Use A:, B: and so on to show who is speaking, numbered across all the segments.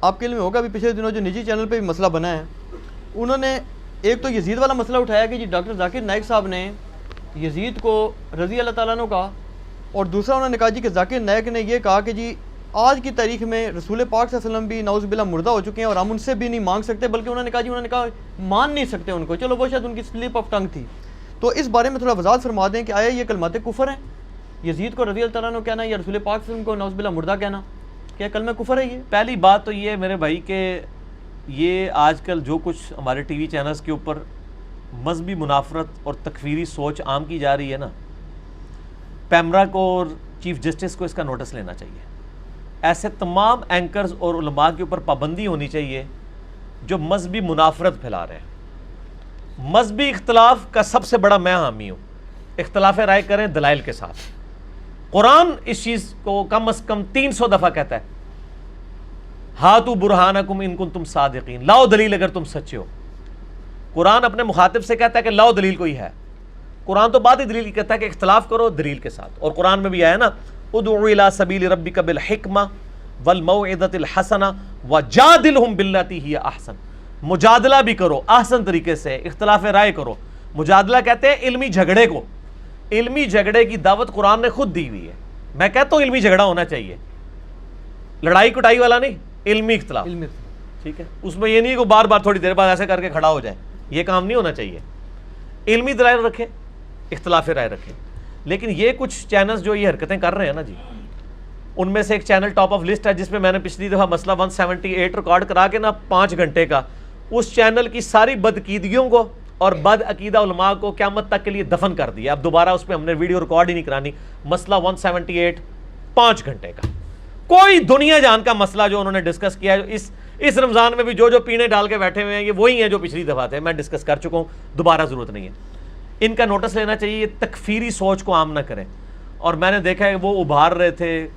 A: آپ کے علم میں ہوگا بھی پچھلے دنوں جو نجی چینل پہ بھی مسئلہ بنا ہے، انہوں نے ایک تو یزید والا مسئلہ اٹھایا کہ جی ڈاکٹر ذاکر نائک صاحب نے یزید کو رضی اللہ تعالیٰ عنہ کہا، اور دوسرا انہوں نے کہا جی کہ ذاکر نائک نے یہ کہا کہ جی آج کی تاریخ میں رسول پاک صلی اللہ علیہ وسلم بھی نعوذ باللہ مردہ ہو چکے ہیں اور ہم ان سے بھی نہیں مانگ سکتے، بلکہ انہوں نے کہا مان نہیں سکتے ان کو. چلو وہ شاید ان کی سلپ آف ٹنگ تھی. تو اس بارے میں تھوڑا وضاحت فرما دیں کہ آیا یہ کلمات کفر ہیں؟ یزید کو رضی اللہ تعالیٰ عنہ کہنا یا رسول پاک صلی اللہ علیہ وسلم کو نعوذ باللہ مردہ کہنا، کیا کلمہ کفر ہے یہ؟
B: پہلی بات تو یہ ہے میرے بھائی کہ یہ آج کل جو کچھ ہمارے ٹی وی چینلز کے اوپر مذہبی منافرت اور تکفیری سوچ عام کی جا رہی ہے نا، پیمرا کو اور چیف جسٹس کو اس کا نوٹس لینا چاہیے. ایسے تمام اینکرز اور علماء کے اوپر پابندی ہونی چاہیے جو مذہبی منافرت پھیلا رہے ہیں. مذہبی اختلاف کا سب سے بڑا میں حامی ہوں. اختلاف رائے کریں دلائل کے ساتھ. قرآن اس چیز کو کم از کم 300 دفعہ کہتا ہے، ہاتو برہانکم ان کنتم صادقین، لاؤ دلیل اگر تم سچے ہو. قرآن اپنے مخاطب سے کہتا ہے کہ لاؤ دلیل کوئی ہے. قرآن تو بعد ہی دلیل کہتا ہے کہ اختلاف کرو دلیل کے ساتھ. اور قرآن میں بھی آیا نا، ادعو الی سبیل ربک بالحکمہ والموعظۃ الحسنہ وجادلہم باللتی ہی احسن. مجادلہ بھی کرو احسن طریقے سے، اختلاف رائے کرو. مجادلہ کہتے ہیں علمی جھگڑے کو. علمی جھگڑے کی دعوت قرآن نے خود دی ہوئی ہے. میں کہتا ہوں علمی جھگڑا ہونا چاہیے، لڑائی کٹائی والا نہیں، علمی اختلاف. ٹھیک ہے، اس میں یہ نہیں کہ بار بار تھوڑی دیر بعد ایسے کر کے کھڑا ہو جائے، یہ کام نہیں ہونا چاہیے. علمی دلائل رکھیں، اختلاف رائے رکھیں. لیکن یہ کچھ چینلز جو یہ حرکتیں کر رہے ہیں نا جی، ان میں سے ایک چینل ٹاپ آف لسٹ ہے جس میں نے پچھلی دفعہ مسئلہ 178 ریکارڈ کرا کے نا 5 گھنٹے کا، اس چینل کی ساری بدعقیدگیوں کو اور بد عقیدہ علماء کو قیامت تک کے لیے دفن کر دیا. اب دوبارہ اس پہ ہم نے ویڈیو ریکارڈ ہی نہیں کرانی. مسئلہ 178 5 گھنٹے کا، کوئی دنیا جان کا مسئلہ جو انہوں نے ڈسکس کیا ہے. اس رمضان میں بھی جو پینے ڈال کے بیٹھے ہوئے ہیں یہ وہی ہیں جو پچھلی دفعہ تھے. میں ڈسکس کر چکا ہوں، دوبارہ ضرورت نہیں ہے. ان کا نوٹس لینا چاہیے، یہ تکفیری سوچ کو عام نہ کریں. اور میں نے دیکھا ہے وہ ابھار رہے تھے،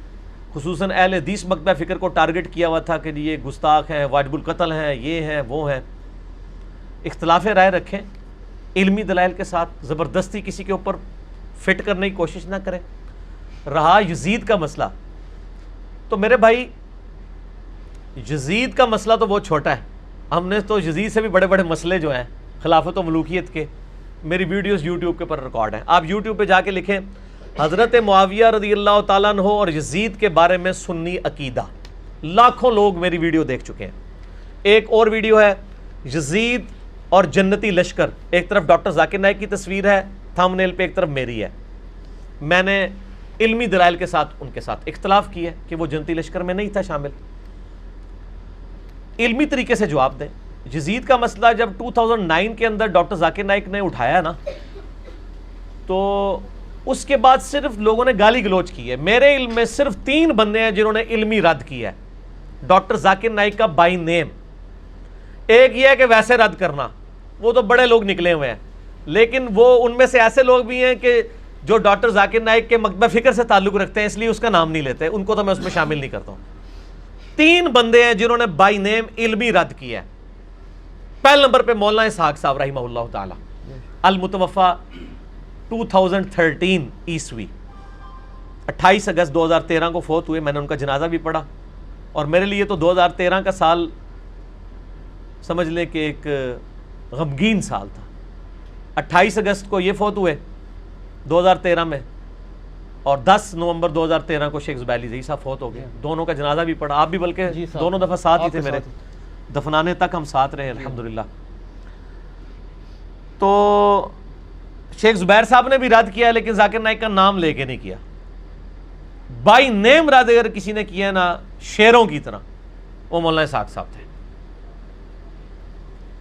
B: خصوصاً اہل حدیث مکتبہ فکر کو ٹارگٹ کیا ہوا تھا کہ یہ گستاخ ہیں، واجب القتل ہیں، یہ ہیں وہ ہیں. اختلاف رائے رکھیں علمی دلائل کے ساتھ، زبردستی کسی کے اوپر فٹ کرنے کی کوشش نہ کریں. رہا یزید کا مسئلہ، تو میرے بھائی یزید کا مسئلہ تو بہت چھوٹا ہے. ہم نے تو یزید سے بھی بڑے بڑے مسئلے جو ہیں خلافت و ملوکیت کے، میری ویڈیوز یوٹیوب کے پر ریکارڈ ہیں. آپ یوٹیوب پہ جا کے لکھیں حضرت معاویہ رضی اللہ تعالیٰ عنہ اور یزید کے بارے میں سنی عقیدہ، لاکھوں لوگ میری ویڈیو دیکھ چکے ہیں. ایک اور ویڈیو ہے یزید اور جنتی لشکر، ایک طرف ڈاکٹر ذاکر نائک کی تصویر ہے تھم نیل پہ، ایک طرف میری ہے. میں نے علمی دلائل کے ساتھ ان کے ساتھ اختلاف کی ہے کہ وہ جنتی لشکر میں نہیں تھا شامل. علمی طریقے سے جواب دیں. یزید کا مسئلہ جب 2009 کے اندر ڈاکٹر ذاکر نائک نے اٹھایا نا، تو اس کے بعد صرف لوگوں نے گالی گلوچ کی ہے. میرے علم میں صرف 3 بندے ہیں جنہوں نے علمی رد کیا ہے ڈاکٹر ذاکر نائک کا بائی نیم. ایک یہ ہے کہ ویسے رد کرنا، وہ تو بڑے لوگ نکلے ہوئے ہیں، لیکن وہ ان میں سے ایسے لوگ بھی ہیں کہ جو ڈاکٹر ذاکر نائک کے مکتبہ فکر سے تعلق رکھتے ہیں، اس لیے اس کا نام نہیں لیتے، ان کو تو میں اس میں شامل نہیں کرتا ہوں. 3 بندے ہیں جنہوں نے بائی نیم علمی رد کیا ہے. پہلے نمبر پہ مولانا اسحاق صاحب رحمہ اللہ تعالی، المتوفا 2013 عیسوی، 28 اگست 2013 کو فوت ہوئے. میں نے ان کا جنازہ بھی پڑھا، اور میرے لیے تو 2013 کا سال سمجھ لیں کہ ایک غمگین سال تھا. 28 اگست کو یہ فوت ہوئے 2013 میں، اور 10 نومبر 2013 کو شیخ زبیر علی زئی صاحب فوت ہو گئے. دونوں کا جنازہ بھی پڑھا. آپ بھی بلکہ دونوں دفعہ ساتھ ہی تھے میرے، دفنانے تک ہم ساتھ رہے الحمدللہ. تو شیخ زبیر صاحب نے بھی رد کیا، لیکن ذاکر نائک کا نام لے کے نہیں کیا. بائی نیم رد اگر کسی نے کیا نا شیروں کی طرح، وہ مولانا اسحاق صاحب تھے.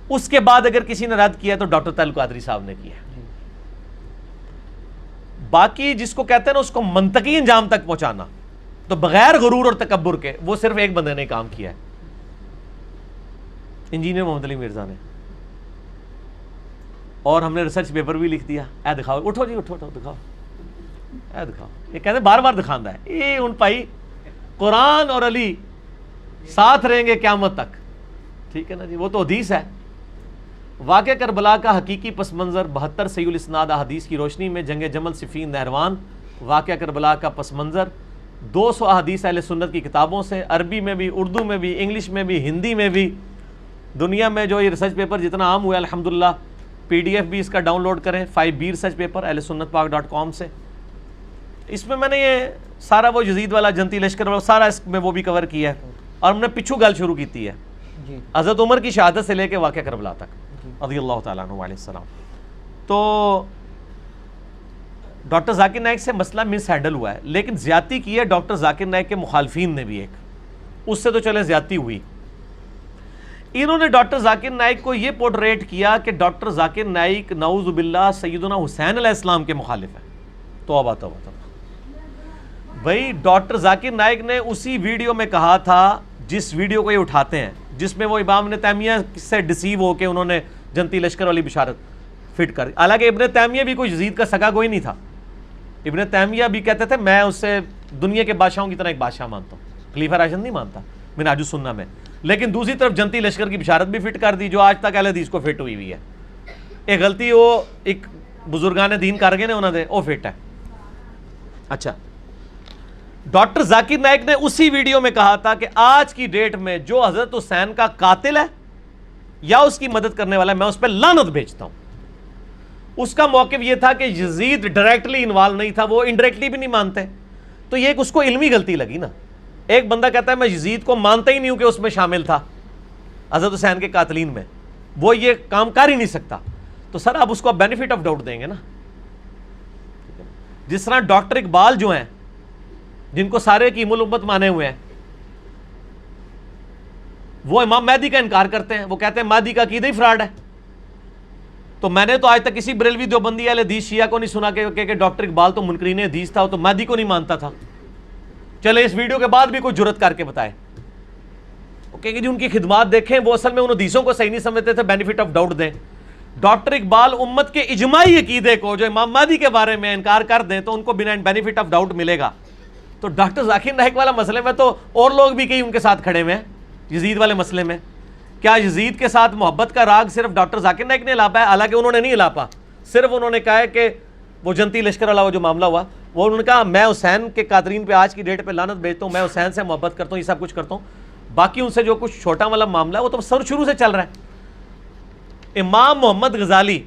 B: اس کے بعد اگر کسی نے رد کیا تو ڈاکٹر طاہر القادری صاحب نے کیا. باقی جس کو کہتے ہیں نا اس کو منطقی انجام تک پہنچانا، تو بغیر غرور اور تکبر کے، وہ صرف ایک بندے نے کام کیا ہے، انجینئر محمد علی مرزا نے. اور ہم نے ریسرچ پیپر بھی لکھ دیا. اے دکھاؤ، اٹھو جی، اٹھو دکھاؤ، اے دکھاؤ. یہ کہتے ہیں بار بار دکھانا ہے. یہ ان بھائی قرآن اور علی ساتھ رہیں گے قیامت تک. ٹھیک ہے نا جی، وہ تو حدیث ہے. واقعہ کربلا کا حقیقی پس منظر 72 صحیح الاسناد احادیث کی روشنی میں جنگ جمل، صفین، نہروان. واقعہ کربلا کا پس منظر 200 احادیث اہل سنت کی کتابوں سے، عربی میں بھی، اردو میں بھی، انگلش میں بھی، ہندی میں بھی. دنیا میں جو یہ ریسرچ پیپر جتنا عام ہوا ہے الحمدللہ، PDF بھی اس کا ڈاؤن لوڈ کریں 5B ریسرچ پیپر اہل سنت پاک.com سے. اس میں میں نے یہ سارا وہ یزید والا جنتی لشکر والا سارا اس میں وہ بھی کور کیا ہے. اور ہم نے پچھو گل شروع کی ہے
A: جی
B: حضرت عمر کی شہادت سے لے کے واقعہ کربلا تک رضی اللہ تعالیٰ عنہ علیہ السلام. تو ڈاکٹر ذاکر نائک سے مسئلہ مس ہینڈل ہوا ہے، لیکن زیادتی کی ہے ڈاکٹر ذاکر نائک کے مخالفین نے بھی. ایک اس سے تو چلے زیادتی ہوئی. انہوں نے ڈاکٹر ذاکر نائک کو یہ پورٹریٹ کیا کہ ڈاکٹر ذاکر نائک نعوذ باللہ سیدنا حسین علیہ السلام کے مخالف ہیں. توبہ توبہ توبہ. بھائی ڈاکٹر ذاکر نائک نے اسی ویڈیو میں کہا تھا جس ویڈیو کو یہ اٹھاتے ہیں، جس میں وہ امام ابن تیمیہ سے ڈسیو ہو کے انہوں نے جنتی لشکر والی بشارت فٹ کر. حالانکہ ابن تیمیہ بھی کوئی یزید کا سگا کوئی نہیں تھا. ابن تیمیہ بھی کہتے تھے میں اس سے دنیا کے بادشاہوں کی طرح ایک بادشاہ مانتا ہوں، خلیفہ راشد نہیں مانتا منہاج السنہ میں. لیکن دوسری طرف جنتی لشکر کی بشارت بھی فٹ کر دی جو آج تک اہل حدیث کو فٹ ہوئی ہوئی ہے. ایک غلطی وہ ایک بزرگان دین کر گئے نے انہوں نے، وہ فٹ ہے. اچھا، ڈاکٹر ذاکر نائک نے اسی ویڈیو میں کہا تھا کہ آج کی ڈیٹ میں جو حضرت حسین کا قاتل ہے یا اس کی مدد کرنے والا ہے میں اس پہ لعنت بھیجتا ہوں. اس کا موقف یہ تھا کہ یزید ڈائریکٹلی انوالو نہیں تھا، وہ انڈائریکٹلی بھی نہیں مانتے. تو یہ ایک اس کو علمی غلطی لگی نا. ایک بندہ کہتا ہے میں یزید کو مانتا ہی نہیں ہوں کہ اس میں شامل تھا حضرت حسین کے قاتلین میں، وہ یہ کام کر ہی نہیں سکتا. تو سر آپ اس کو بینیفٹ آف ڈاؤٹ دیں گے نا. جس طرح ڈاکٹر اقبال جو ہیں جن کو سارے کی الامت مانے ہوئے ہیں، وہ امام مہدی کا انکار کرتے ہیں. وہ کہتے ہیں مہدی کا عقیدہ ہی فراڈ ہے. تو میں نے تو آج تک کسی بریلوی دیوبندی اہل حدیث شیعہ کو نہیں سنا کہ ڈاکٹر اقبال تو منکرین حدیث تھا، وہ تو مہدی کو نہیں مانتا تھا. چلے اس ویڈیو کے بعد بھی کوئی جرت کر کے بتائے کہ جی ان کی خدمات دیکھیں، وہ اصل میں ان حدیثوں کو صحیح نہیں سمجھتے تھے، بینیفٹ آف ڈاؤٹ دیں. ڈاکٹر اقبال امت کے اجماعی عقیدے کو جو امام مہدی کے بارے میں انکار کر دیں تو ان کو بنا بینیفٹ آف ڈاؤٹ ملے گا. تو ڈاکٹر ذاکر نائک والا مسئلے میں تو اور لوگ بھی کئی ان کے ساتھ کھڑے ہوئے ہیں. یزید والے مسئلے میں کیا یزید کے ساتھ محبت کا راگ صرف ڈاکٹر ذاکر نائک نے الاپا ہے؟ حالانکہ انہوں نے نہیں الاپا. صرف انہوں نے کہا ہے کہ وہ جنتی لشکر والا وہ جو معاملہ ہوا، وہ انہوں نے کہا میں حسین کے قاتلین پہ آج کی ڈیٹ پہ لعنت بھیجتا ہوں، میں حسین سے محبت کرتا ہوں، یہ سب کچھ کرتا ہوں. باقی ان سے جو کچھ چھوٹا والا معاملہ ہے وہ تو سر شروع سے چل رہا ہے. امام محمد غزالی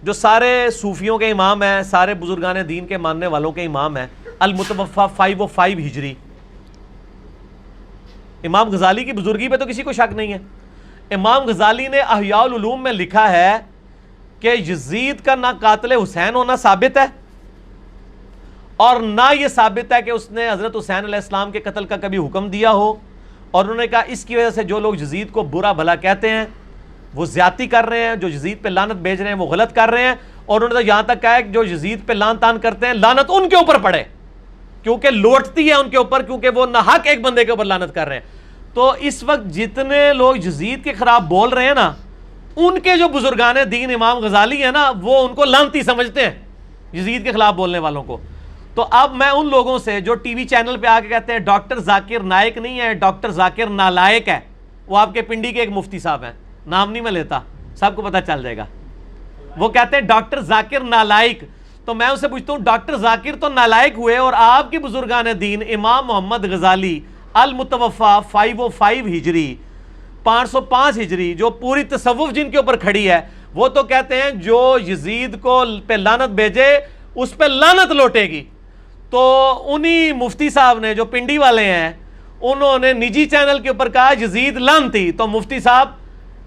B: جو سارے صوفیوں کے امام ہیں، سارے بزرگان دین کے ماننے والوں کے امام ہیں، المتوفا 505 ہجری. امام غزالی کی بزرگی پہ تو کسی کو شک نہیں ہے. امام غزالی نے احیاء العلوم میں لکھا ہے کہ یزید کا نہ قاتل حسین ہونا ثابت ہے اور نہ یہ ثابت ہے کہ اس نے حضرت حسین علیہ السلام کے قتل کا کبھی حکم دیا ہو. اور انہوں نے کہا اس کی وجہ سے جو لوگ یزید کو برا بھلا کہتے ہیں وہ زیادتی کر رہے ہیں، جو یزید پہ لعنت بھیج رہے ہیں وہ غلط کر رہے ہیں. اور انہوں نے یہاں تک کہا ہے کہ جو یزید پہ لعن تان کرتے ہیں لعنت ان کے اوپر پڑے، کیونکہ لوٹتی ہے ان کے اوپر، کیونکہ وہ ناحق ایک بندے کے اوپر لعنت کر رہے ہیں. تو اس وقت جتنے لوگ یزید کے خلاف بول رہے ہیں نا، ان کے جو بزرگان دین امام غزالی ہیں نا، وہ ان کو لعنتی سمجھتے ہیں یزید کے خلاف بولنے والوں کو. تو اب میں ان لوگوں سے جو ٹی وی چینل پہ آ کے کہتے ہیں ڈاکٹر ذاکر نائک نہیں ہے، ڈاکٹر ذاکر نالائق ہے، وہ آپ کے پنڈی کے ایک مفتی صاحب ہیں، نام نہیں میں لیتا، سب کو پتہ چل جائے گا. وہ کہتے ہیں ڈاکٹر ذاکر نالائق. تو میں اسے پوچھتا ہوں ڈاکٹر ذاکر تو نالائق ہوئے اور آپ کے بزرگان دین امام محمد غزالی المتوفا 505 ہجری 505 ہجری جو پوری تصوف جن کے اوپر کھڑی ہے، وہ تو کہتے ہیں جو یزید کو پہ لعنت بھیجے اس پہ لعنت لوٹے گی. تو انہی مفتی صاحب نے جو پنڈی والے ہیں انہوں نے نجی چینل کے اوپر کہا یزید لعنتی. تو مفتی صاحب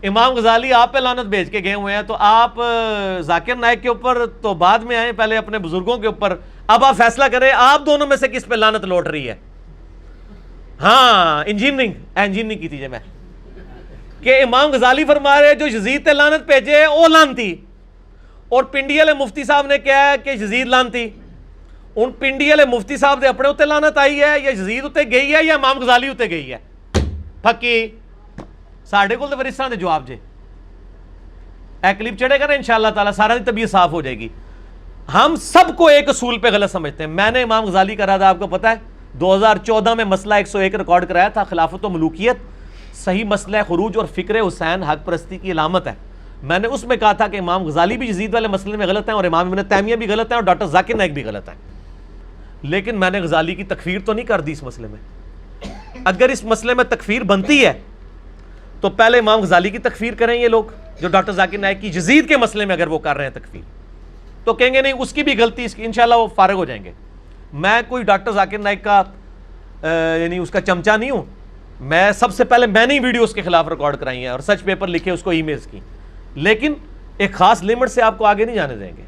B: امام غزالی آپ پہ لعنت بھیج کے گئے ہوئے ہیں، تو آپ ذاکر نائک کے اوپر تو بعد میں آئے، پہلے اپنے بزرگوں کے اوپر. اب آپ فیصلہ کریں آپ دونوں میں سے کس پہ لعنت لوٹ رہی ہے. ہاں انجینئرنگ کی تھی میں کہ امام غزالی فرما رہے جو یزید تے لعنت بھیجے وہ لعنتی، اور پنڈی والے مفتی صاحب نے کہا ہے کہ یزید لعنتی. ان پنڈی والے مفتی صاحب دے اپنے اتنے لعنت آئی ہے یا یزید اتنے گئی ہے یا امام غزالی اتنے گئی ہے؟ پھکی ساڑھے کو تو پھر اس طرح دے جواب جے. اے کلپ چڑھے گا نا انشاءاللہ تعالیٰ سارا دی طبیعت صاف ہو جائے گی. ہم سب کو ایک اصول پہ غلط سمجھتے ہیں. میں نے امام غزالی کا رادہ آپ کو پتہ ہے 2014 میں مسئلہ 101 ریکارڈ کرایا تھا، خلافت و ملوکیت صحیح مسئلہ خروج اور فکر حسین حق پرستی کی علامت ہے. میں نے اس میں کہا تھا کہ امام غزالی بھی یزید والے مسئلے میں غلط ہیں اور امام ابن تیمیہ بھی غلط ہیں اور ڈاکٹر ذاکر نائک بھی غلط ہیں. لیکن میں نے غزالی کی تکفیر تو نہیں کر دی اس مسئلے میں. اگر اس مسئلے میں تکفیر بنتی ہے تو پہلے امام غزالی کی تکفیر کریں یہ لوگ جو ڈاکٹر ذاکر نائک کی یزید کے مسئلے میں اگر وہ کر رہے ہیں تکفیر, تو کہیں گے نہیں اس کی بھی غلطی, اس کی انشاءاللہ وہ فارغ ہو جائیں گے. میں کوئی ڈاکٹر ذاکر نائک کا یعنی اس کا چمچہ نہیں ہوں. میں سب سے پہلے میں نے ہی ویڈیو اس کے خلاف ریکارڈ کرائی ہیں اور سچ پیپر لکھے اس کو ای میلز کی, لیکن ایک خاص لمٹ سے آپ کو آگے نہیں جانے دیں گے.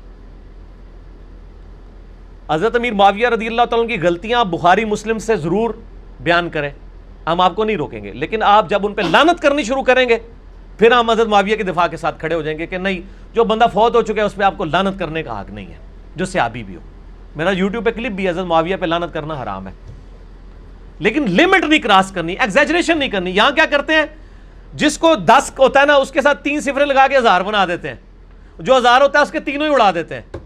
B: حضرت امیر معاویہ رضی اللہ تعالیٰ کی غلطیاں آپ بخاری مسلم سے ضرور بیان کریں, ہم آپ کو نہیں روکیں گے, لیکن آپ جب ان پہ لعنت کرنی شروع کریں گے پھر ہم حضرت معاویہ کے دفاع کے ساتھ کھڑے ہو جائیں گے کہ نہیں, جو بندہ فوت ہو چکا ہے اس پہ آپ کو لعنت کرنے کا حق نہیں ہے, جو صحابی بھی ہو. میرا یوٹیوب پہ کلپ بھی ہے, حضرت معاویہ پہ لعنت کرنا حرام ہے, لیکن لمٹ نہیں کراس کرنی, ایگزیجریشن نہیں کرنی. یہاں کیا کرتے ہیں, جس کو 10 ہوتا ہے نا اس کے ساتھ 3 صفریں لگا کے 1000 بنا دیتے ہیں, جو 1000 ہوتا ہے اس کے تینوں ہی اڑا دیتے ہیں.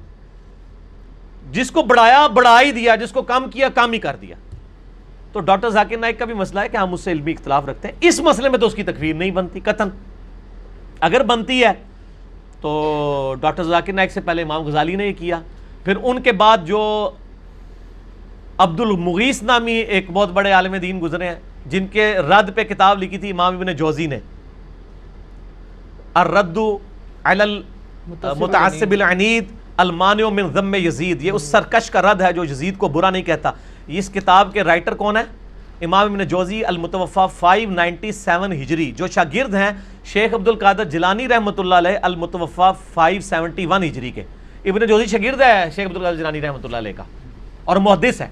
B: جس کو بڑھایا بڑھا ہی دیا, جس کو کم کیا کم ہی کر دیا. تو ڈاکٹر ذاکر نائک کا بھی مسئلہ ہے کہ ہم اس سے علمی اختلاف رکھتے ہیں. اس مسئلے میں تو اس کی تکفیر نہیں بنتی قطعاً. اگر بنتی ہے تو ڈاکٹر ذاکر نائک سے پہلے امام غزالی نے یہ کیا, پھر ان کے بعد جو عبد المغیث نامی ایک بہت بڑے عالم دین گزرے ہیں جن کے رد پہ کتاب لکھی تھی امام ابن جوزی نے, الرد علی المتعصب العنید المانع من ذم یزید, یہ اس سرکش کا رد ہے جو یزید کو برا نہیں کہتا. اس کتاب کے رائٹر کون ہے؟ امام ابن جوزی المتوفا 597 ہجری, جو شاگرد ہیں شیخ عبد القادر جیلانی رحمۃ اللہ علیہ المتوفا 571 ہجری کے. ابن جوزی شاگرد ہے شیخ عبد القادر جیلانی رحمۃ اللہ علیہ کا اور محدث ہے.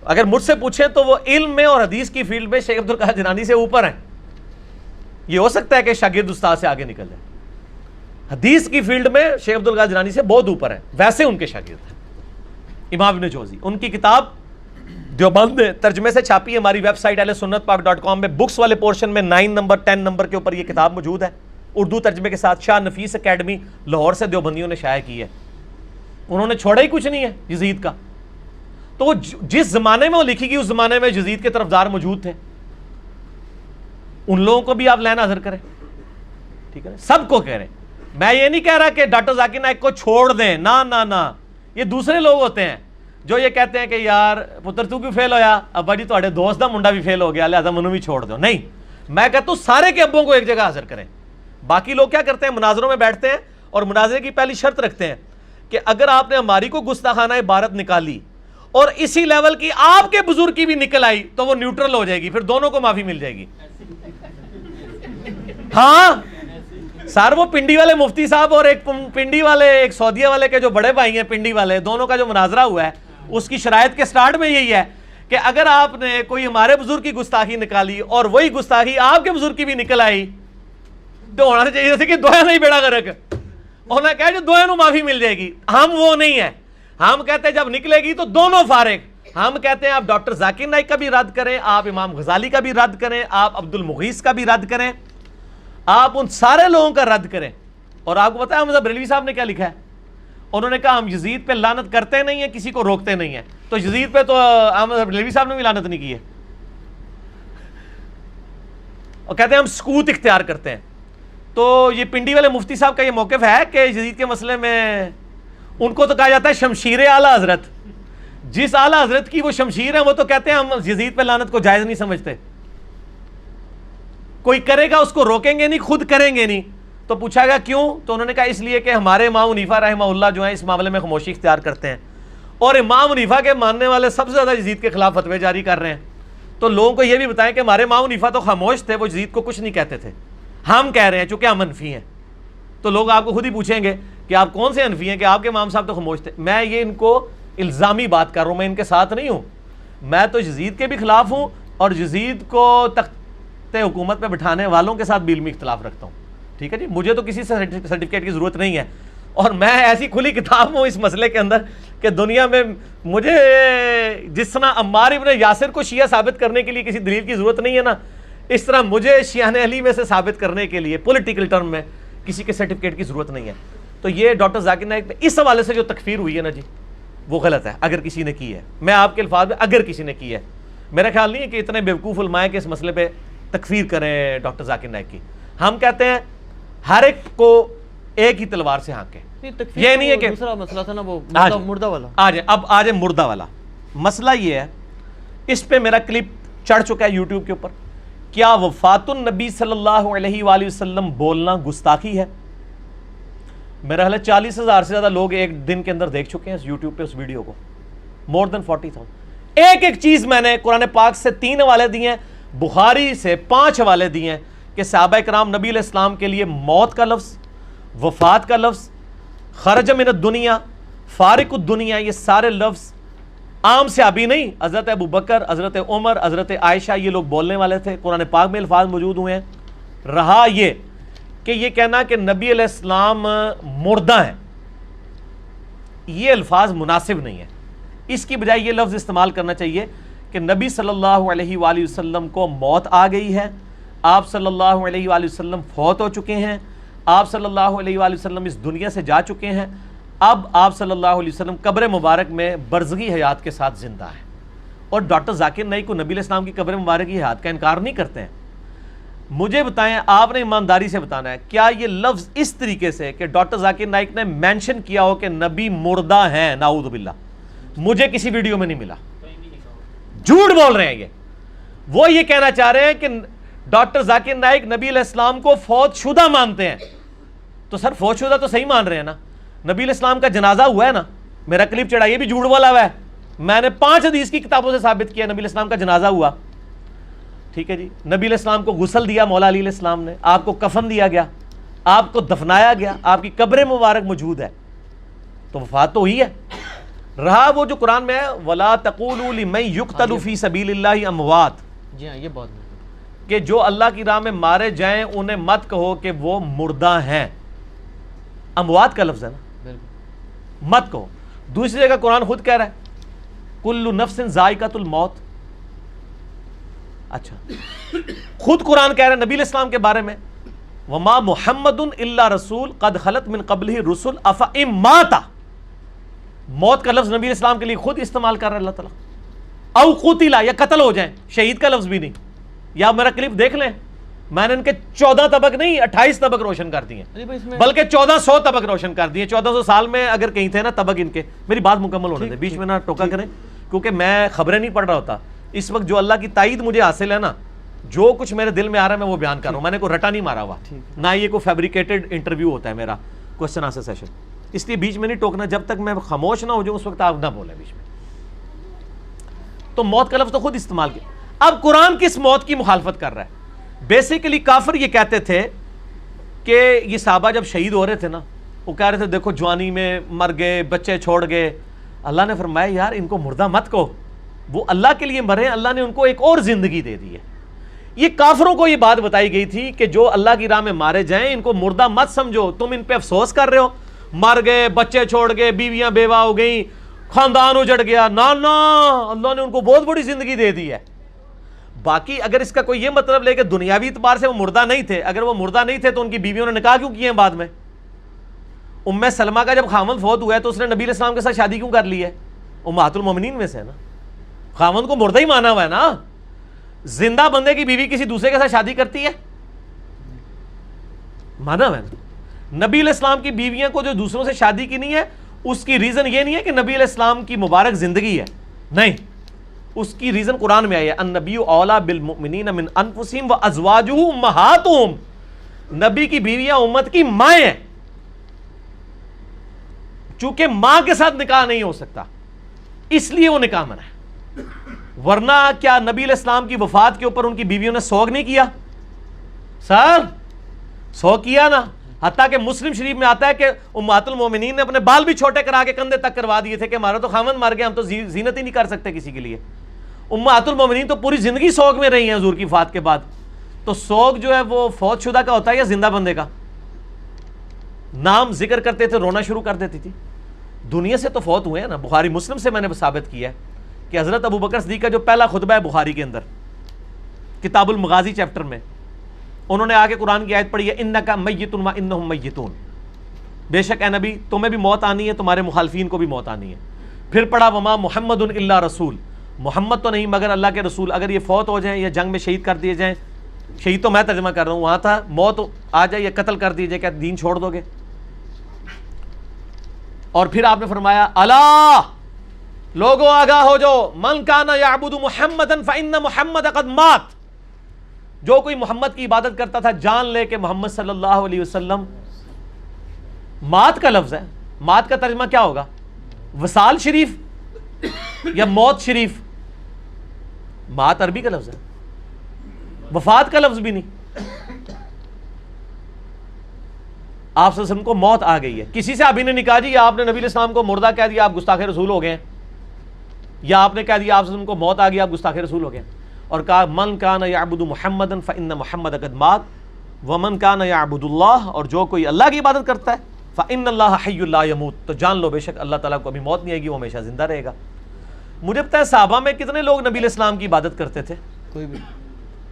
B: اگر مجھ سے پوچھیں تو وہ علم میں اور حدیث کی فیلڈ میں شیخ عبد القادر جیلانی سے اوپر ہیں. یہ ہو سکتا ہے کہ شاگرد استاد سے آگے نکل جائے, حدیث کی فیلڈ میں شیخ عبد القادر جیلانی سے بہت اوپر ہیں, ویسے ان کے شاگرد ہیں امام ابن جوزی. ان کی کتاب دیوبند نے ترجمے سے چھاپی ہے, ہماری ویب سائٹ ahlesunnatpak.com میں بکس والے پورشن میں 9 نمبر 10 نمبر کے اوپر یہ کتاب موجود ہے, اردو ترجمے کے ساتھ. شاہ نفیس اکیڈمی لاہور سے دیوبندیوں نے شائع کی ہے. انہوں نے چھوڑا ہی کچھ نہیں ہے یزید کا. تو وہ جس زمانے میں وہ لکھی گئی اس زمانے میں یزید کے طرفدار موجود تھے, ان لوگوں کو بھی آپ لین حاضر کریں. ٹھیک ہے, سب کو کہہ رہے ہیں. میں یہ نہیں کہہ رہا کہ ڈاکٹر ذاکر نائک کو چھوڑ دیں, نہ, یہ دوسرے لوگ ہوتے ہیں جو یہ کہتے ہیں کہ یار پتر تو کیوں فیل ہویا, ابا جی تھوڑے دوست دا منڈا بھی فیل ہو گیا لہذا منو بھی چھوڑ دو. نہیں, میں کہتا ہوں سارے کے ابوں کو ایک جگہ حاضر کریں. باقی لوگ کیا کرتے ہیں, مناظروں میں بیٹھتے ہیں اور مناظرے کی پہلی شرط رکھتے ہیں کہ اگر آپ نے ہماری کو گستاخانہ عبارت نکالی اور اسی لیول کی آپ کے بزرگ کی بھی نکل آئی تو وہ نیوٹرل ہو جائے گی, پھر دونوں کو معافی مل جائے گی. ہاں سر, وہ پنڈی والے مفتی صاحب اور ایک پنڈی والے, ایک سعودیہ والے کے جو بڑے بھائی ہیں پنڈی والے, دونوں کا جو مناظرہ ہوا ہے اس کی شرائط کے سٹارٹ میں یہی ہے کہ اگر آپ نے کوئی ہمارے بزرگ کی گستاخی نکالی اور وہی گستاخی آپ کے بزرگ کی بھی نکل آئی تو ہونا چاہیے جیسے کہ دویا نہیں بیڑا غرق, ہونا کہا جو دویا نو معافی مل جائے گی. ہم وہ نہیں ہیں, ہم کہتے ہیں جب نکلے گی تو دونوں فارغ. ہم کہتے ہیں آپ ڈاکٹر ذاکر نائک کا بھی رد کریں, آپ امام غزالی کا بھی رد کریں, آپ عبد المغیث کا بھی رد کریں, آپ ان سارے لوگوں کا رد کریں. اور آپ کو پتا ہے احمد بریلوی صاحب نے کیا لکھا ہے؟ انہوں نے کہا ہم یزید پہ لعنت کرتے نہیں ہیں, کسی کو روکتے نہیں ہیں. تو یزید پہ تو احمد بریلوی صاحب نے بھی لعنت نہیں کی ہے, اور کہتے ہیں ہم سکوت اختیار کرتے ہیں. تو یہ پنڈی والے مفتی صاحب کا یہ موقف ہے کہ یزید کے مسئلے میں ان کو تو کہا جاتا ہے شمشیر اعلیٰ حضرت. جس اعلیٰ حضرت کی وہ شمشیر ہے وہ تو کہتے ہیں ہم یزید پہ لعنت کو جائز نہیں سمجھتے. کوئی کرے گا اس کو روکیں گے نہیں, خود کریں گے نہیں. تو پوچھا گیا کیوں؟ تو انہوں نے کہا اس لیے کہ ہمارے امام حنیفہ رحمہ اللہ جو ہیں اس معاملے میں خاموشی اختیار کرتے ہیں, اور امام حنیفہ کے ماننے والے سب سے زیادہ یزید کے خلاف فتوے جاری کر رہے ہیں. تو لوگوں کو یہ بھی بتائیں کہ ہمارے امام حنیفہ تو خاموش تھے, وہ یزید کو کچھ نہیں کہتے تھے. ہم کہہ رہے ہیں چونکہ ہم حنفی ہیں. تو لوگ آپ کو خود ہی پوچھیں گے کہ آپ کون سے حنفی ہیں کہ آپ کے امام صاحب تو خاموش تھے. میں یہ ان کو الزامی بات کر رہا ہوں, میں ان کے ساتھ نہیں ہوں. میں تو یزید کے بھی خلاف ہوں اور یزید کو تخت حکومت پہ بٹھانے والوں کے ساتھ بھی علمی اختلاف رکھتا ہوں. ٹھیک ہے جی, مجھے تو کسی سے سرٹیفکیٹ کی ضرورت نہیں ہے, اور میں ایسی کھلی کتاب ہوں اس مسئلے کے اندر کہ دنیا میں مجھے جس طرح عمار ابن یاسر کو شیعہ ثابت کرنے کے لیے کسی دلیل کی ضرورت نہیں ہے نا, اس طرح مجھے شیعہ علی میں سے ثابت کرنے کے لیے پولیٹیکل ٹرم میں کسی کے سرٹیفکیٹ کی ضرورت نہیں ہے. تو یہ ڈاکٹر ذاکر نائک پہ اس حوالے سے جو تکفیر ہوئی ہے نا جی, وہ غلط ہے اگر کسی نے کی ہے. میں آپ کے الفاظ میں اگر کسی نے کی ہے, میرا خیال نہیں ہے کہ اتنے بیوقوف علماء کہ اس مسئلے پہ تکفیر کریں ڈاکٹر ذاکر نائک کی. ہم کہتے ہیں ہر ایک کو ایک ہی تلوار سے ہانکیں. یہ نہیں ہے کہ
A: دوسرا مسئلہ تھا نا وہ مردہ والا.
B: اب آ جائے مردہ والا. مسئلہ یہ ہے, اس پہ میرا کلپ چڑھ چکا ہے یوٹیوب کے اوپر, کیا وفات النبی صلی اللہ علیہ وآلہ وسلم بولنا گستاخی ہے؟ میرا خیال ہے 40,000 سے زیادہ لوگ ایک دن کے اندر دیکھ چکے ہیں اس یوٹیوب پہ اس ویڈیو کو, مور دین 40,000. ایک ایک چیز میں نے قرآن پاک سے 3 حوالے دیے ہیں, بخاری سے 5 حوالے دیے ہیں کہ صحابہ کرام نبی علیہ السلام کے لیے موت کا لفظ, وفات کا لفظ, خرج من الدنیا, فارق الدنیا, یہ سارے لفظ عام صحابی نہیں, حضرت ابو بکر, حضرت عمر, حضرت عائشہ, یہ لوگ بولنے والے تھے. قرآن پاک میں الفاظ موجود ہوئے ہیں. رہا یہ کہ یہ کہنا کہ نبی علیہ السلام مردہ ہیں, یہ الفاظ مناسب نہیں ہے. اس کی بجائے یہ لفظ استعمال کرنا چاہیے کہ نبی صلی اللہ علیہ وآلہ وسلم کو موت آ گئی ہے, آپ صلی اللہ علیہ وآلہ وسلم فوت ہو چکے ہیں, آپ صلی اللہ علیہ وآلہ وسلم اس دنیا سے جا چکے ہیں, اب آپ صلی اللہ علیہ وسلم قبر مبارک میں برزگی حیات کے ساتھ زندہ ہیں. اور ڈاکٹر ذاکر نائک کو نبی علیہ السلام کی قبر مبارک کی حیات کا انکار نہیں کرتے ہیں. مجھے بتائیں, آپ نے ایمانداری سے بتانا ہے, کیا یہ لفظ اس طریقے سے کہ ڈاکٹر ذاکر نائک نے مینشن کیا ہو کہ نبی مردہ ہیں, نعوذ باللہ, مجھے کسی ویڈیو میں نہیں ملا. جھوٹ بول رہے ہیں یہ. وہ یہ کہنا چاہ رہے ہیں کہ ڈاکٹر ذاکر نائک نبی علیہ السلام کو فوت شدہ مانتے ہیں. تو سر فوت شدہ تو صحیح مان رہے ہیں نا, نبی علیہ السلام کا جنازہ ہوا ہے نا, میرا کلپ چڑھا, یہ بھی جھوٹ بولا ہوا ہے. میں نے 5 حدیث کی کتابوں سے ثابت کیا نبی علیہ السلام کا جنازہ ہوا. ٹھیک ہے جی, نبی علیہ السلام کو غسل دیا مولا علی علیہ السلام نے, آپ کو کفن دیا گیا, آپ کو دفنایا گیا, آپ کی قبر مبارک موجود ہے, تو وفات تو ہوئی ہے. رہا وہ جو قرآن میں ہے وَلَا تَقُولُوا لِمَن يُقْتَلُ فِي سَبِيلِ اللَّهِ اموات,
A: جی ہاں, یہ بہت
B: کہ جو اللہ کی راہ میں مارے جائیں انہیں مت کہو کہ وہ مردہ ہیں. اموات کا لفظ ہے نا, مت کہو. دوسری جگہ قرآن خود کہہ رہا ہے کل نفس ذائقۃ الموت. اچھا, خود قرآن کہہ رہا ہے نبی علیہ السلام کے بارے میں وما محمد الا رسول قد خلت من قبلہ الرسل افئن مات. موت کا لفظ نبی علیہ السلام کے لیے خود استعمال کر رہا ہے اللہ تعالیٰ. او قتل, یا قتل ہو جائیں, شہید کا لفظ بھی نہیں. یا میرا کلپ دیکھ لیں, میں نے ان کے 14 طبق نہیں 28 طبق روشن کر دیے, بلکہ 1400 طبق روشن کر دیے. 1400 سال میں اگر کہیں تھے نا طبق ان کے. میری بات مکمل ہونے دیں, بیچ میں نہ ٹوکا کریں, کیونکہ میں خبریں نہیں پڑھ رہا ہوتا. اس وقت جو اللہ کی تائید مجھے حاصل ہے نا, جو کچھ میرے دل میں آ رہا ہے میں وہ بیان کر رہا ہوں. میں نے کوئی رٹا نہیں مارا ہوا, نہ یہ کوئی فیبریکیٹڈ انٹرویو ہوتا ہے میرا کوسچن آنسر سیشن. اس لیے بیچ میں نہیں ٹوکنا, جب تک میں خاموش نہ ہو جاؤں اس وقت آپ نہ بولیں بیچ میں. تو موت کا لفظ تو خود استعمال کیا. اب قرآن کس موت کی مخالفت کر رہا ہے؟ بیسیکلی کافر یہ کہتے تھے کہ یہ صحابہ جب شہید ہو رہے تھے نا, وہ کہہ رہے تھے دیکھو جوانی میں مر گئے, بچے چھوڑ گئے. اللہ نے فرمایا یار ان کو مردہ مت کہو, وہ اللہ کے لیے مرے, اللہ نے ان کو ایک اور زندگی دے دی ہے. یہ کافروں کو یہ بات بتائی گئی تھی کہ جو اللہ کی راہ میں مارے جائیں ان کو مردہ مت سمجھو, تم ان پہ افسوس کر رہے ہو, مر گئے, بچے چھوڑ گئے, بیویاں بیوہ ہو گئیں, خاندان اجڑ گیا. نا نا, اللہ نے ان کو بہت بڑی زندگی دے دی ہے. باقی اگر اس کا کوئی یہ مطلب لے کہ دنیاوی اعتبار سے وہ مردہ نہیں تھے, اگر وہ مردہ نہیں تھے تو ان کی بیویوں نے نکاح کیوں کیے ہیں بعد میں؟ ام سلمہ کا جب خاوند فوت ہوا ہے تو اس نے نبی علیہ السلام کے ساتھ شادی کیوں کر لی ہے؟ امہات المومنین میں سے ہے نا, خاوند کو مردہ ہی مانا ہوا ہے نا. زندہ بندے کی بیوی کسی دوسرے کے ساتھ شادی کرتی ہے؟ مانا ہوا ہے نا. نبی علیہ السلام کی بیویاں کو جو دوسروں سے شادی کی نہیں ہے, اس کی ریزن یہ نہیں ہے کہ نبی علیہ السلام کی مبارک زندگی ہے, نہیں. اس کی ریزن قرآن میں آئی ہے النبی اولا بالمؤمنین من انفسہم وازواجہ امہاتہم. نبی کی بیویاں امت کی مائیں ہیں, چونکہ ماں کے ساتھ نکاح نہیں ہو سکتا اس لیے وہ نکاح منع ہے. ورنہ کیا نبی علیہ السلام کی وفات کے اوپر ان کی بیویوں نے سوگ نہیں کیا؟ سر سوگ کیا نا. حتیٰ کہ مسلم شریف میں آتا ہے کہ امہات المومنین نے اپنے بال بھی چھوٹے کرا کے کندھے تک کروا دیے تھے کہ ہمارا تو خاوند مر گیا, ہم تو زینت ہی نہیں کر سکتے کسی کے لیے. امہات المومنین تو پوری زندگی سوگ میں رہی ہیں حضور کی وفات کے بعد. تو سوگ جو ہے وہ فوت شدہ کا ہوتا ہے یا زندہ بندے کا؟ نام ذکر کرتے تھے رونا شروع کر دیتی تھی. دنیا سے تو فوت ہوئے ہیں نا. بخاری مسلم سے میں نے ثابت کیا ہے کہ حضرت ابو بکر صدیق کا جو پہلا خطبہ ہے بخاری کے اندر کتاب المغازی چیپٹر میں, انہوں نے آ کے قرآن کی آیت پڑھی ہے انک میت و انہم میتون, بے شک اے نبی تمہیں بھی موت آنی ہے, تمہارے مخالفین کو بھی موت آنی ہے. پھر پڑھا وما محمد الا رسول, محمد تو نہیں مگر اللہ کے رسول. اگر یہ فوت ہو جائیں یا جنگ میں شہید کر دیے جائیں, شہید تو میں ترجمہ کر رہا ہوں, وہاں تھا موت آ جائے یا قتل کر دیے جائے, کیا دین چھوڑ دو گے؟ اور پھر آپ نے فرمایا الا لوگوں آگاہ ہو جو، من کان یعبد محمدا فإن محمد قد مات، جو کوئی محمد کی عبادت کرتا تھا جان لے کہ محمد صلی اللہ علیہ وسلم مات کا لفظ ہے. مات کا ترجمہ کیا ہوگا؟ وصال شریف یا موت شریف؟ مات عربی کا لفظ ہے، وفات کا لفظ بھی نہیں. آپ صلی اللہ علیہ وسلم کو موت آ گئی ہے. کسی سے ابھی نے نہیں کہا جی آپ نے نبی علیہ السلام کو مردہ کہہ دیا آپ گستاخ رسول ہو گئے ہیں، یا آپ نے کہہ دیا آپ صلی اللہ علیہ وسلم کو موت آ گئی آپ گستاخ رسول ہو گئے. اور کہا من کان یعبد محمدا فإن محمد قد مات ومن کان یعبد اللہ، اور جو کوئی اللہ کی عبادت کرتا ہے فإن اللہ حی لا یموت، تو جان لو بے شک اللہ تعالیٰ کو ابھی موت نہیں آئے گی، وہ ہمیشہ زندہ رہے گا. مجھے پتہ ہے صحابہ میں کتنے لوگ نبی علیہ السلام کی عبادت کرتے تھے؟
A: کوئی بھی.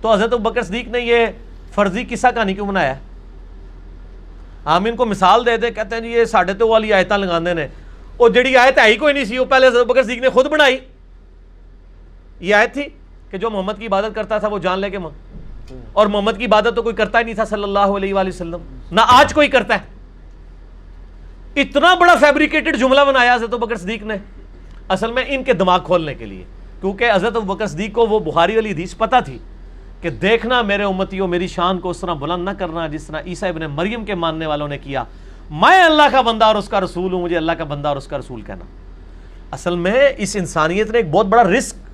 B: تو حضرت ابوبکر صدیق نے یہ فرضی قصہ کہانی کیوں بنایا ہے؟ ہم ان کو مثال دے دے، کہتے ہیں جی یہ ساڑھے تو والی آیتاں لگاندے نے، وہ جڑی آیت ہے ہی کوئی نہیں سی، وہ پہلے حضرت ابوبکر صدیق نے خود بنائی. یہ آیت تھی کہ جو محمد کی عبادت کرتا تھا وہ جان لے کے اور محمد کی عبادت تو کوئی کرتا ہی نہیں تھا صلی اللہ علیہ وآلہ وسلم، نہ آج کوئی کرتا ہے. اتنا بڑا فیبریکیٹڈ جملہ بنایا حضرت ابوبکر صدیق نے اصل میں ان کے دماغ کھولنے کے لیے، کیونکہ حضرت ابوبکر صدیق کو وہ بخاری والی حدیث پتہ تھی کہ دیکھنا میرے امتیوں میری شان کو اس طرح بلند نہ کرنا جس طرح عیسیٰ ابن مریم کے ماننے والوں نے کیا. میں اللہ کا بندہ اور اس کا رسول ہوں، مجھے اللہ کا بندہ اور اس کا رسول کہنا. اصل میں اس انسانیت نے ایک بہت بڑا رسک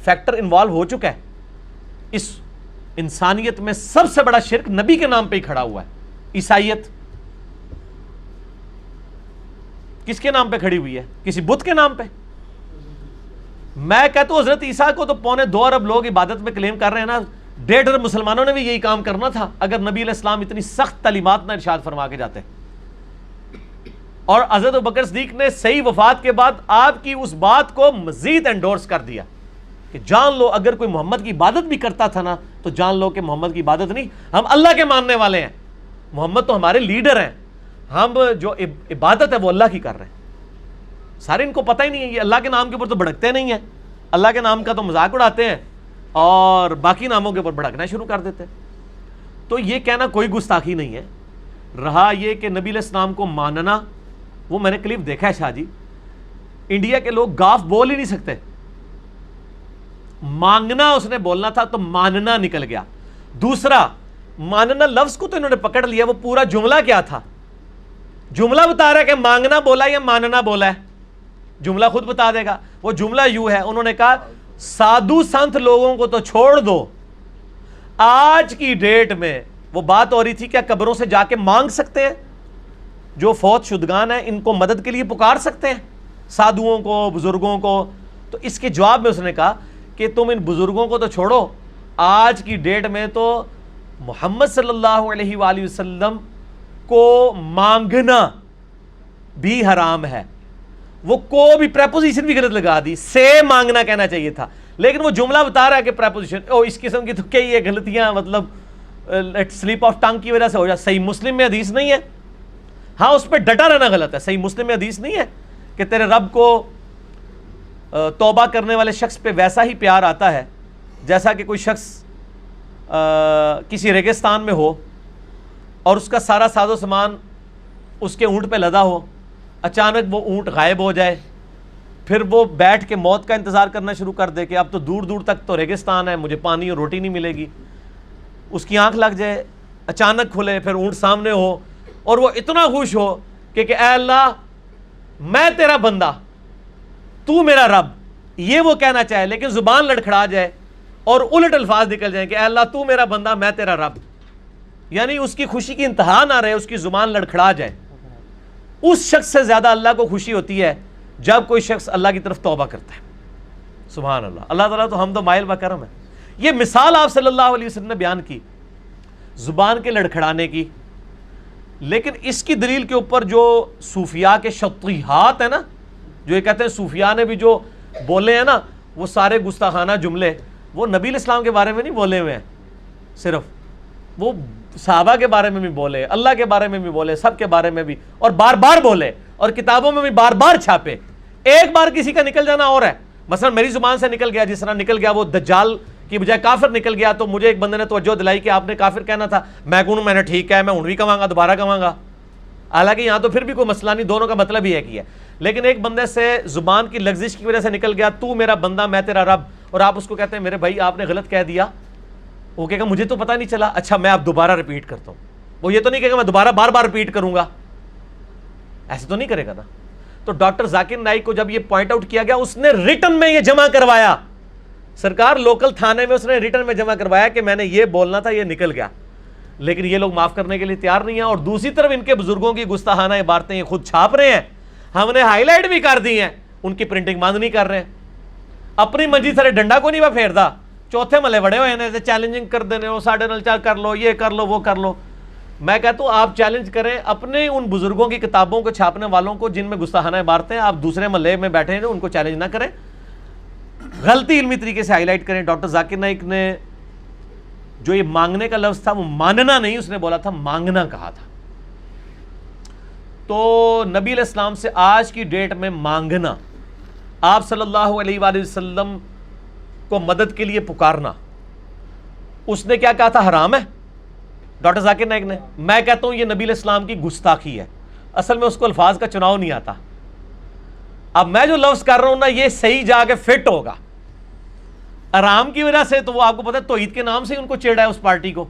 B: فیکٹر انوالو ہو چکا ہے. اس انسانیت میں سب سے بڑا شرک نبی کے نام پہ ہی کھڑا ہوا ہے. عیسائیت کس کے نام پہ کھڑی ہوئی ہے؟ کسی بت کے نام پہ. میں کہتا ہوں حضرت عیسیٰ کو تو 2.25 ارب لوگ عبادت میں کلیم کر رہے ہیں نا، 1.5 ارب مسلمانوں نے بھی یہی کام کرنا تھا اگر نبی علیہ السلام اتنی سخت تعلیمات نہ ارشاد فرما کے جاتے. اور حضرت ابوبکر صدیق نے صحیح وفات کے بعد آپ کی اس بات کو مزید انڈورس کر دیا کہ جان لو اگر کوئی محمد کی عبادت بھی کرتا تھا نا تو جان لو کہ محمد کی عبادت نہیں، ہم اللہ کے ماننے والے ہیں، محمد تو ہمارے لیڈر ہیں، ہم جو عبادت ہے وہ اللہ کی کر رہے ہیں. سارے ان کو پتہ ہی نہیں ہے، یہ اللہ کے نام کے اوپر تو بھڑکتے نہیں ہیں، اللہ کے نام کا تو مذاق اڑاتے ہیں اور باقی ناموں کے اوپر بھڑکنا شروع کر دیتے ہیں. تو یہ کہنا کوئی گستاخی نہیں ہے. رہا یہ کہ نبی علیہ السلام کو ماننا، وہ میں نے کلپ دیکھا ہے شاہ جی، انڈیا کے لوگ گاف بول ہی نہیں سکتے. مانگنا اس نے بولنا تھا تو ماننا نکل گیا. دوسرا ماننا لفظ کو تو انہوں نے پکڑ لیا، وہ پورا جملہ کیا تھا؟ جملہ بتا رہا ہے کہ مانگنا بولا یا ماننا بولا ہے، جملہ خود بتا دے گا. وہ جملہ یوں ہے، انہوں نے کہا سادھو سنت لوگوں کو تو چھوڑ دو، آج کی ڈیٹ میں وہ بات ہو رہی تھی کیا قبروں سے جا کے مانگ سکتے ہیں؟ جو فوت شدگان ہیں ان کو مدد کے لیے پکار سکتے ہیں، سادھوؤں کو بزرگوں کو؟ تو اس کے جواب میں اس نے کہا کہ تم ان بزرگوں کو تو چھوڑو، آج کی ڈیٹ میں تو محمد صلی اللہ علیہ وآلہ وسلم کو مانگنا بھی حرام ہے. وہ کو بھی پریپوزیشن بھی غلط لگا دی، سے مانگنا کہنا چاہیے تھا، لیکن وہ جملہ بتا رہا ہے کہ پریپوزیشن اس قسم کی تو کئی یہ غلطیاں مطلب سلیپ آف ٹنگ کی وجہ سے ہو جائے. صحیح مسلم میں حدیث نہیں ہے، ہاں اس پہ ڈٹا رہنا غلط ہے. صحیح مسلم میں حدیث نہیں ہے کہ تیرے رب کو توبہ کرنے والے شخص پہ ویسا ہی پیار آتا ہے جیسا کہ کوئی شخص کسی ریگستان میں ہو اور اس کا سارا ساز و سامان اس کے اونٹ پہ لدا ہو، اچانک وہ اونٹ غائب ہو جائے، پھر وہ بیٹھ کے موت کا انتظار کرنا شروع کر دے کہ اب تو دور دور تک تو ریگستان ہے، مجھے پانی اور روٹی نہیں ملے گی. اس کی آنکھ لگ جائے، اچانک کھلے، پھر اونٹ سامنے ہو اور وہ اتنا خوش ہو کہ اے اللہ میں تیرا بندہ تو میرا رب، یہ وہ کہنا چاہے لیکن زبان لڑکھڑا جائے اور الٹ الفاظ نکل جائیں کہ اے اللہ تو میرا بندہ میں تیرا رب، یعنی اس کی خوشی کی انتہا نہ رہے، اس کی زبان لڑکھڑا جائے. اس شخص سے زیادہ اللہ کو خوشی ہوتی ہے جب کوئی شخص اللہ کی طرف توبہ کرتا ہے. سبحان اللہ. اللہ تعالیٰ تو حمد و مائل و کرم ہے. یہ مثال آپ صلی اللہ علیہ وسلم نے بیان کی زبان کے لڑکھڑانے کی، لیکن اس کی دلیل کے اوپر جو صوفیاء کے شطیحات ہیں نا، جو یہ کہتے ہیں صوفیاء نے بھی جو بولے ہیں نا وہ سارے گستاخانہ جملے، وہ نبی علیہ السلام کے بارے میں نہیں بولے ہوئے ہیں، صرف وہ صحابہ کے بارے میں بھی بولے، اللہ کے بارے میں بھی بولے، سب کے بارے میں بھی، اور بار بار بولے اور کتابوں میں بھی بار بار چھاپے. ایک بار کسی کا نکل جانا اور ہے، مثلا میری زبان سے نکل گیا، جس طرح نکل گیا وہ دجال کی بجائے کافر نکل گیا، تو مجھے ایک بندے نے توجہ دلائی کہ آپ نے کافر کہنا تھا، میں کہوں میں نے ٹھیک ہے، میں ہوں بھی کہوں گا، دوبارہ کہوں گا، حالانکہ یہاں تو پھر بھی کوئی مسئلہ نہیں، دونوں کا مطلب ہی ہے کہ لیکن ایک بندے سے زبان کی لغزش کی وجہ سے نکل گیا تو میرا بندہ میں تیرا رب, اور آپ اس کو کہتے ہیں میرے بھائی آپ نے غلط کہہ دیا, وہ کہے گا مجھے تو پتہ نہیں چلا, اچھا میں اب دوبارہ ریپیٹ کرتا ہوں. وہ یہ تو نہیں کہے گا میں دوبارہ بار بار ریپیٹ کروں گا, ایسے تو نہیں کرے گا نا. تو ڈاکٹر ذاکر نائک کو جب یہ پوائنٹ آؤٹ کیا گیا, اس نے ریٹن میں یہ جمع کروایا, سرکار لوکل تھانے میں اس نے ریٹن میں جمع کروایا کہ میں نے یہ بولنا تھا, یہ نکل گیا. لیکن یہ لوگ معاف کرنے کے لیے تیار نہیں ہیں, اور دوسری طرف ان کے بزرگوں کی گستاخانہ عبارتیں یہ خود چھاپ رہے ہیں, ہم نے ہائی لائٹ بھی کر دی ہیں, ان کی پرنٹنگ بند نہیں کر رہے ہیں. اپنی منجی سارے ڈنڈا کو نہیں وہ پھیردا, چوتھے ملے بڑے ہوئے ہیں, چیلنجنگ کر دینے ہو, ساڑھے نل چار کر لو, یہ کر لو, وہ کر لو. میں کہتا ہوں آپ چیلنج کریں اپنے ان بزرگوں کی کتابوں کو چھاپنے والوں کو جن میں گستاخانہ عبارتیں, آپ دوسرے محلے میں بیٹھے ہیں ان کو چیلنج نہ کریں, غلطی علمی طریقے سے ہائی لائٹ کریں. ڈاکٹر ذاکر نائک نے جو یہ مانگنے کا لفظ تھا وہ ماننا نہیں, اس نے بولا تھا مانگنا کہا تھا. تو نبی علیہ السلام سے آج کی ڈیٹ میں مانگنا, آپ صلی اللہ علیہ وآلہ وسلم کو مدد کے لیے پکارنا, اس نے کیا کہا تھا حرام ہے ڈاکٹر ذاکر نائک نے. میں کہتا ہوں یہ نبی علیہ السلام کی گستاخی ہے, اصل میں اس کو الفاظ کا چناؤ نہیں آتا. اب میں جو لفظ کر رہا ہوں نا یہ صحیح جا کے فٹ ہوگا, آرام کی وجہ سے تو وہ آپ کو پتا ہے توحید کے نام سے ہی ان کو چیڑا ہے اس پارٹی کو,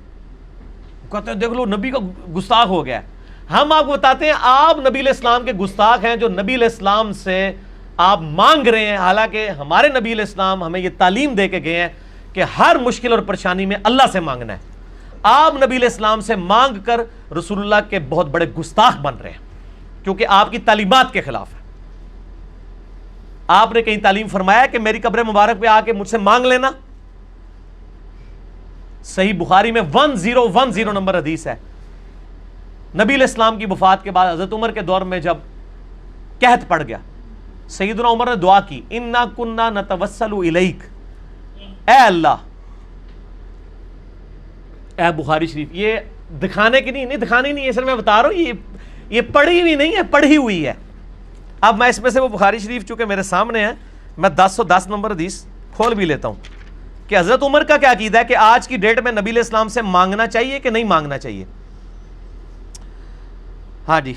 B: کہتے ہیں دیکھ لو نبی کا گستاخ ہو گیا ہے. ہم آپ کو بتاتے ہیں آپ نبی علیہ السلام کے گستاخ ہیں جو نبی علیہ السلام سے آپ مانگ رہے ہیں, حالانکہ ہمارے نبی علیہ السلام ہمیں یہ تعلیم دے کے گئے ہیں کہ ہر مشکل اور پریشانی میں اللہ سے مانگنا ہے. آپ نبی علیہ السلام سے مانگ کر رسول اللہ کے بہت بڑے گستاخ بن رہے ہیں, کیونکہ آپ کی تعلیمات کے خلاف ہے. آپ نے کہیں تعلیم فرمایا کہ میری قبر مبارک پہ آ کے مجھ سے مانگ لینا؟ صحیح بخاری میں 1010 نمبر حدیث ہے. نبی علیہ السلام کی وفات کے بعد حضرت عمر کے دور میں جب قحط پڑ گیا, سیدنا عمر نے دعا کی, انا کننا نتوسل الیک, اے اللہ, اے بخاری شریف, یہ دکھانے کی نہیں دکھانی نہیں ہے سر, میں بتا رہا ہوں یہ پڑھی ہوئی نہیں ہے, پڑھی ہوئی ہے. اب میں اس میں سے وہ بخاری شریف چونکہ میرے سامنے ہے, میں 1010 نمبر حدیث کھول بھی لیتا ہوں کہ حضرت عمر کا کیا عقیدہ ہے کہ آج کی ڈیٹ میں نبی علیہ السلام سے مانگنا چاہیے کہ نہیں مانگنا چاہیے. ہاں جی,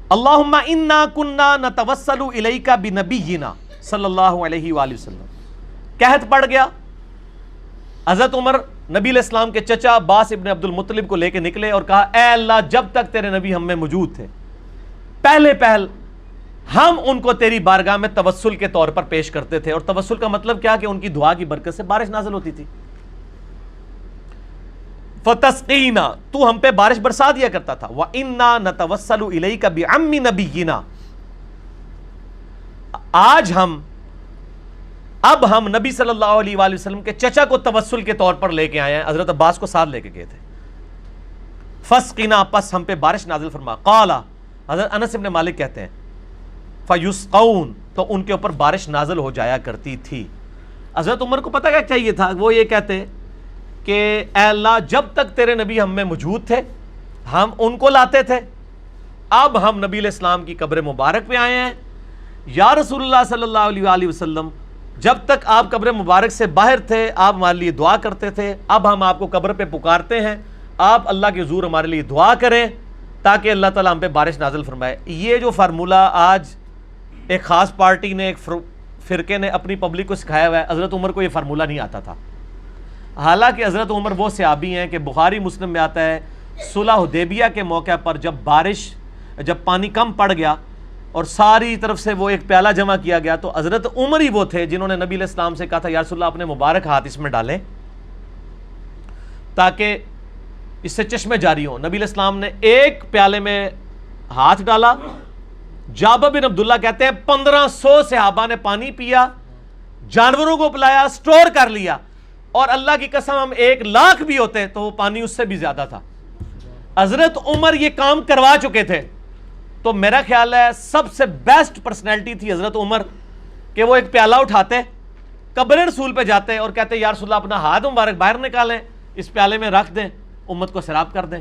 B: اللہم انا کننا نتوسل الیک بنبینا صلی اللہ علیہ وآلہ وسلم. قحط پڑ گیا, حضرت عمر نبی علیہ السلام کے چچا عباس ابن عبد المطلب کو لے کے نکلے اور کہا اے اللہ جب تک تیرے نبی ہم میں موجود تھے پہلے پہل ہم ان کو تیری بارگاہ میں توسل کے طور پر پیش کرتے تھے. اور توسل کا مطلب کیا کہ ان کی دعا کی برکت سے بارش نازل ہوتی تھی. فتسقینا, تو ہم پہ بارش برسا دیا کرتا تھا. وَإِنَّا نَتَوَسَّلُ إِلَيْكَ بِعَمِّ نَبِيِّنَا, آج اب ہم نبی صلی اللہ علیہ وآلہ وسلم کے چچا کو توسل کے طور پر لے کے آئے ہیں. حضرت عباس کو ساتھ لے کے گئے تھے. فسقنا, پس ہم پہ بارش نازل فرما. قال, حضرت انس ابن مالک کہتے ہیں فیسقون, تو ان کے اوپر بارش نازل ہو جایا کرتی تھی. حضرت عمر کو پتہ کیا چاہیے تھا, وہ یہ کہتے کہ اے اللہ جب تک تیرے نبی ہم میں موجود تھے ہم ان کو لاتے تھے, اب ہم نبی علیہ السلام کی قبر مبارک پہ آئے ہیں. یا رسول اللہ صلی اللہ علیہ وآلہ وسلم, جب تک آپ قبر مبارک سے باہر تھے آپ ہمارے لیے دعا کرتے تھے, اب ہم آپ کو قبر پہ پکارتے ہیں, آپ اللہ کے حضور ہمارے لیے دعا کریں تاکہ اللہ تعالیٰ ہم پہ بارش نازل فرمائے. یہ جو فارمولہ آج ایک خاص پارٹی نے, ایک فرقے نے اپنی پبلک کو سکھایا ہوا ہے, حضرت عمر کو یہ فارمولہ نہیں آتا تھا. حالانکہ حضرت عمر وہ صحابی ہیں کہ بخاری مسلم میں آتا ہے صلح حدیبیہ کے موقع پر جب پانی کم پڑ گیا اور ساری طرف سے وہ ایک پیالہ جمع کیا گیا, تو حضرت عمر ہی وہ تھے جنہوں نے نبی علیہ السلام سے کہا تھا یا رسول اللہ اپنے مبارک ہاتھ اس میں ڈالیں تاکہ اس سے چشمے جاری ہوں. نبی علیہ السلام نے ایک پیالے میں ہاتھ ڈالا. جابر بن عبداللہ کہتے ہیں 1500 صحابہ نے پانی پیا, جانوروں کو پلایا, سٹور کر لیا, اور اللہ کی قسم ہم 1,00,000 بھی ہوتے تو وہ پانی اس سے بھی زیادہ تھا. حضرت عمر یہ کام کروا چکے تھے. تو میرا خیال ہے سب سے بیسٹ پرسنالٹی تھی حضرت عمر کہ وہ ایک پیالہ اٹھاتے, قبر رسول پہ جاتے اور کہتے یا رسول اللہ اپنا ہاتھ مبارک باہر نکالیں, اس پیالے میں رکھ دیں, امت کو سیراب کر دیں.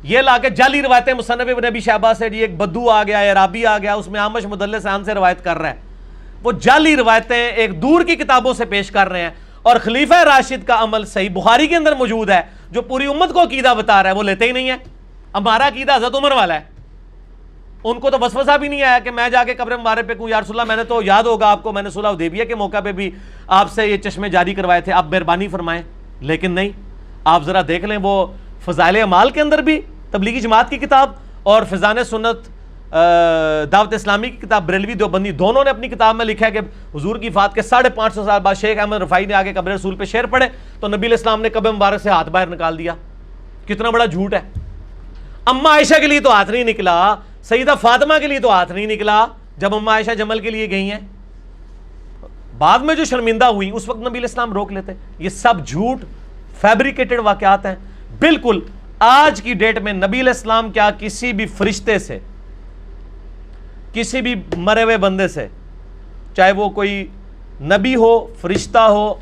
B: یہ لا کے جعلی روایتیں مصنف ابن ابی شیبہ سے, جی ایک بدو آ گیا, عرابی آ گیا, اس میں عامش مدلس سے روایت کر رہا ہے. وہ جعلی روایتیں ایک دور کی کتابوں سے پیش کر رہے ہیں, اور خلیفہ راشد کا عمل صحیح بخاری کے اندر موجود ہے جو پوری امت کو عقیدہ بتا رہا ہے, وہ لیتے ہی نہیں ہے. ہمارا عقیدہ حضرت عمر والا ہے, ان کو تو وسوسہ بھی نہیں آیا کہ میں جا کے قبر مبارک پہ کہوں یا رسول اللہ میں نے تو یاد ہوگا آپ کو میں نے صلح حدیبیہ کے موقع پہ بھی آپ سے یہ چشمے جاری کروائے تھے, آپ مہربانی فرمائیں. لیکن نہیں, آپ ذرا دیکھ لیں وہ فضائل اعمال کے اندر بھی تبلیغی جماعت کی کتاب اور فیضان سنت دعوت اسلامی کی کتاب بریلوی دیوبندی دونوں نے اپنی کتاب میں لکھا ہے کہ حضور کی وفات کے 550 سال بعد شیخ احمد رفاعی نے آگے قبر رسول پہ شعر پڑھے تو نبی علیہ السلام نے قبر مبارک سے ہاتھ باہر نکال دیا. کتنا بڑا جھوٹ ہے. اما عائشہ کے لیے تو ہاتھ نہیں نکلا, سیدہ فاطمہ کے لیے تو ہاتھ نہیں نکلا جب اما عائشہ جمل کے لیے گئی ہیں. بعد میں جو شرمندہ ہوئی اس وقت نبی علیہ السلام روک لیتے. یہ سب جھوٹ فیبریکیٹڈ واقعات ہیں. بالکل آج کی ڈیٹ میں نبی علیہ السلام کیا کسی بھی فرشتے سے, کسی بھی مرے ہوئے بندے سے, چاہے وہ کوئی نبی ہو, فرشتہ ہو,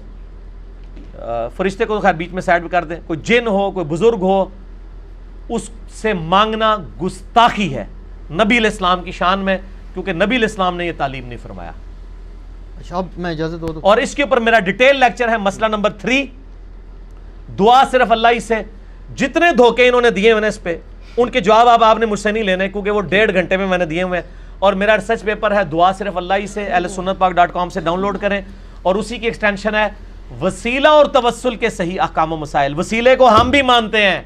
B: فرشتے کو خیر بیچ میں سائڈ پہ کر دیں, کوئی جن ہو, کوئی بزرگ ہو, اس سے مانگنا گستاخی ہے نبی علیہ السلام کی شان میں, کیونکہ نبی علیہ السلام نے یہ تعلیم نہیں فرمایا.
A: اچھا اب میں اجازت دو.
B: اور اس کے اوپر میرا ڈیٹیل لیکچر ہے. مسئلہ نمبر 3, دعا صرف اللہ ہی سے. جتنے دھوکے انہوں نے دیے ہوئے اس پہ, ان کے جواب آپ نے مجھ سے نہیں لینے, کیونکہ وہ 1.5 گھنٹے میں نے دیے ہوئے ہیں. اور میرا ریسرچ پیپر ہے دعا صرف اللہ ہی سے, ahlsunnatpak.com سے ڈاؤن لوڈ کریں. اور اسی کی ایکسٹینشن ہے وسیلہ اور توسل کے صحیح احکام و مسائل. وسیلے کو ہم بھی مانتے ہیں,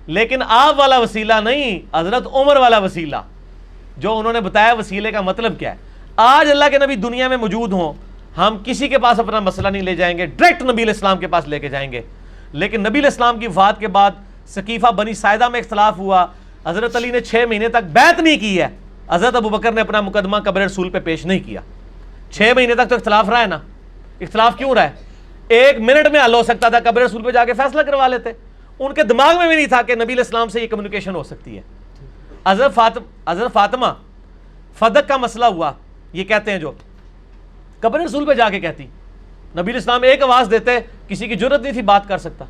B: لیکن آپ والا وسیلہ نہیں, حضرت عمر والا وسیلہ جو انہوں نے بتایا وسیلے کا مطلب کیا ہے. آج اللہ کے نبی دنیا میں موجود ہوں, ہم کسی کے پاس اپنا مسئلہ نہیں لے جائیں گے, ڈائریکٹ نبی علیہ السلام کے پاس لے کے جائیں گے. لیکن نبی علیہ السلام کی وفات کے بعد سقیفہ بنی ساعدہ میں اختلاف ہوا, حضرت علی نے 6 مہینے تک بیعت نہیں کی ہے, حضرت ابوبکر نے اپنا مقدمہ قبر رسول پہ پیش نہیں کیا. 6 مہینے تک تو اختلاف رہا ہے نا. اختلاف کیوں رہا ہے؟ 1 منٹ میں حل ہو سکتا تھا, قبر رسول پہ جا کے فیصلہ کروا لیتے. ان کے دماغ میں بھی نہیں تھا کہ نبی علیہ السلام سے یہ کمیونیکیشن ہو سکتی ہے. حضرت فاطمہ فدق کا مسئلہ ہوا, یہ کہتے ہیں جو قبر رسول پہ جا کے کہتی, نبی علیہ السلام ایک آواز دیتے, کسی کی جرت نہیں تھی بات کر سکتا.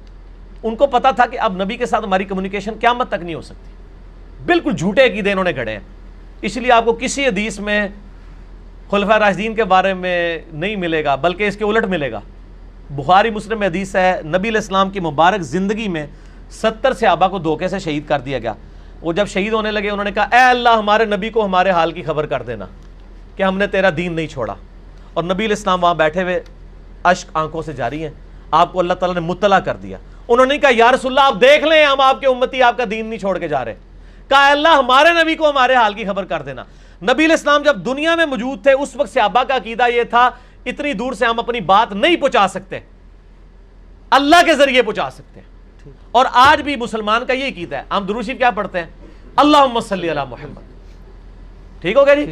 B: ان کو پتا تھا کہ اب نبی کے ساتھ ہماری کمیونیکیشن قیامت تک نہیں ہو سکتی. بالکل جھوٹے عقیدے انہوں نے گھڑے ہیں. اس لیے آپ کو کسی حدیث میں خلفاء راشدین کے بارے میں نہیں ملے گا, بلکہ اس کے الٹ ملے گا. بخاری مسلم میں حدیث ہے, نبی علیہ السلام کی مبارک زندگی میں 70 صحابہ کو دھوکے سے شہید کر دیا گیا. وہ جب شہید ہونے لگے انہوں نے کہا اے اللہ ہمارے نبی کو ہمارے حال کی خبر کر دینا کہ ہم نے تیرا دین نہیں چھوڑا. اور نبی علیہ السلام وہاں بیٹھے ہوئے اشک آنکھوں سے جاری ہیں, آپ کو اللہ تعالیٰ نے مطلع کر دیا. انہوں نے کہا یا رسول اللہ آپ دیکھ لیں ہم آپ کے امتی آپ کا دین نہیں چھوڑ کے جا رہے. کہا اللہ ہمارے نبی کو ہمارے حال کی خبر کر دینا. نبی علیہ السلام جب دنیا میں موجود تھے اس وقت صحابہ کا عقیدہ یہ تھا اتنی دور سے ہم اپنی بات نہیں پہنچا سکتے, اللہ کے ذریعے پہنچا سکتے ہیں. اور آج بھی مسلمان کا یہ عقیدہ ہے. ہم درود شریف کیا پڑھتے ہیں؟ اللہم صلی علی محمد. ٹھیک ہو گیا جی.